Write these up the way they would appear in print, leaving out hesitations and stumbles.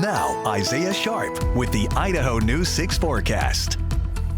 Now, Isaiah Sharp with the Idaho News 6 forecast.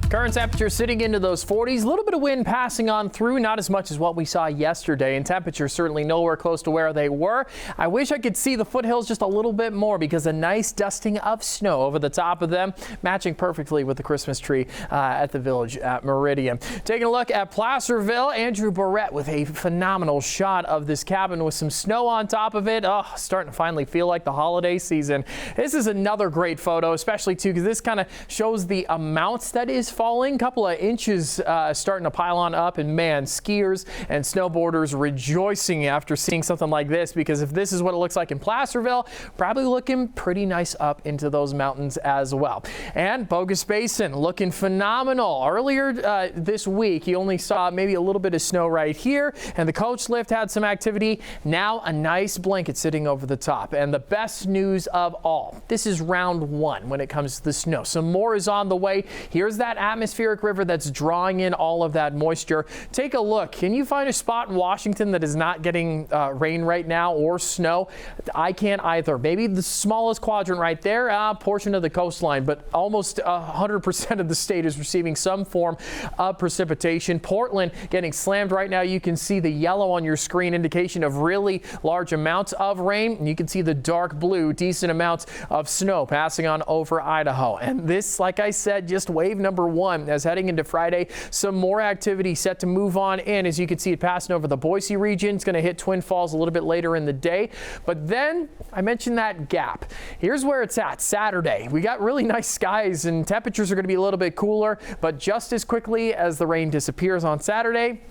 Current temperature sitting into those 40s. A little bit of wind passing on through, not as much as what we saw yesterday, and temperatures certainly nowhere close to where they were. I wish I could see the foothills just a little bit more because a nice dusting of snow over the top of them, matching perfectly with the Christmas tree at the village at Meridian. Taking a look at Placerville, Andrew Barrett with a phenomenal shot of this cabin with some snow on top of it. Oh, starting to finally feel like the holiday season. This is another great photo, especially too because this kind of shows the amounts that is falling. Couple of inches starting to pile on up, and man, skiers and snowboarders rejoicing after seeing something like this, because if this is what it looks like in Placerville, probably looking pretty nice up into those mountains as well. And Bogus Basin looking phenomenal. Earlier this week, you only saw maybe a little bit of snow right here, and the coach lift had some activity. Now a nice blanket sitting over the top. And the best news of all, this is round one when it comes to the snow. Some more is on the way. Here's that atmospheric river that's drawing in all of that moisture. Take a look. Can you find a spot in Washington that is not getting rain right now or snow? I can't either. Maybe the smallest quadrant right there, portion of the coastline, but almost 100% of the state is receiving some form of precipitation. Portland getting slammed right now. You can see the yellow on your screen, indication of really large amounts of rain. And you can see the dark blue, decent amounts of snow passing on over Idaho. And this, like I said, just wave number one. As heading into Friday, some more activity set to move on in. As you can see it passing over the Boise region. It's going to hit Twin Falls a little bit later in the day. But then I mentioned that gap. Here's where it's at Saturday. We got really nice skies and temperatures are going to be a little bit cooler, but just as quickly as the rain disappears on Saturday,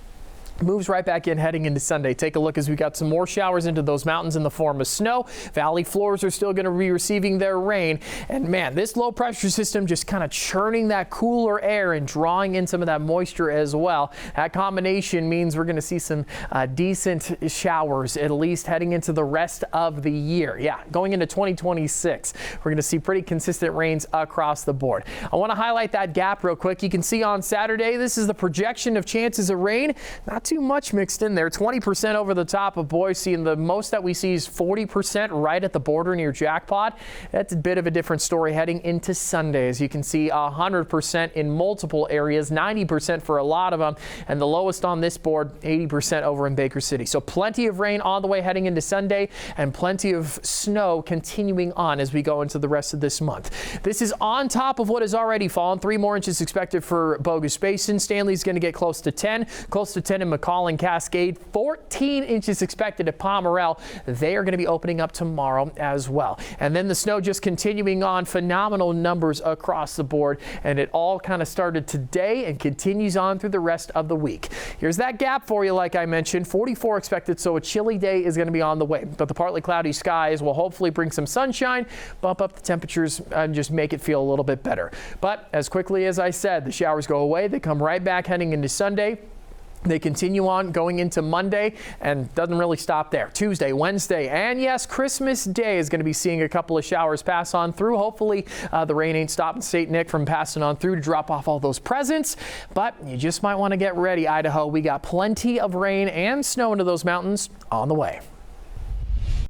moves right back in heading into Sunday. Take a look as we got some more showers into those mountains in the form of snow. Valley floors are still going to be receiving their rain. And man, this low pressure system just kind of churning that cooler air and drawing in some of that moisture as well. That combination means we're going to see some decent showers, at least heading into the rest of the year. Yeah, going into 2026, we're going to see pretty consistent rains across the board. I want to highlight that gap real quick. You can see on Saturday, this is the projection of chances of rain. Not too much mixed in there. 20% over the top of Boise, and the most that we see is 40% right at the border near Jackpot. That's a bit of a different story heading into Sunday. As you can see, 100% in multiple areas, 90% for a lot of them, and the lowest on this board, 80% over in Baker City. So plenty of rain on the way heading into Sunday, and plenty of snow continuing on as we go into the rest of this month. This is on top of what has already fallen. 3 more inches expected for Bogus Basin. Stanley's going to get close to 10 in McCall and Cascade. 14 inches expected at Pomerelle. They are going to be opening up tomorrow as well. And then the snow just continuing on, phenomenal numbers across the board. And it all kind of started today and continues on through the rest of the week. Here's that gap for you, like I mentioned. 44 expected, so a chilly day is going to be on the way. But the partly cloudy skies will hopefully bring some sunshine, bump up the temperatures, and just make it feel a little bit better. But as quickly as I said, the showers go away. They come right back heading into Sunday. They continue on going into Monday and doesn't really stop there. Tuesday, Wednesday, and yes, Christmas Day is going to be seeing a couple of showers pass on through. Hopefully the rain ain't stopping St. Nick from passing on through to drop off all those presents, but you just might want to get ready, Idaho. We got plenty of rain and snow into those mountains on the way.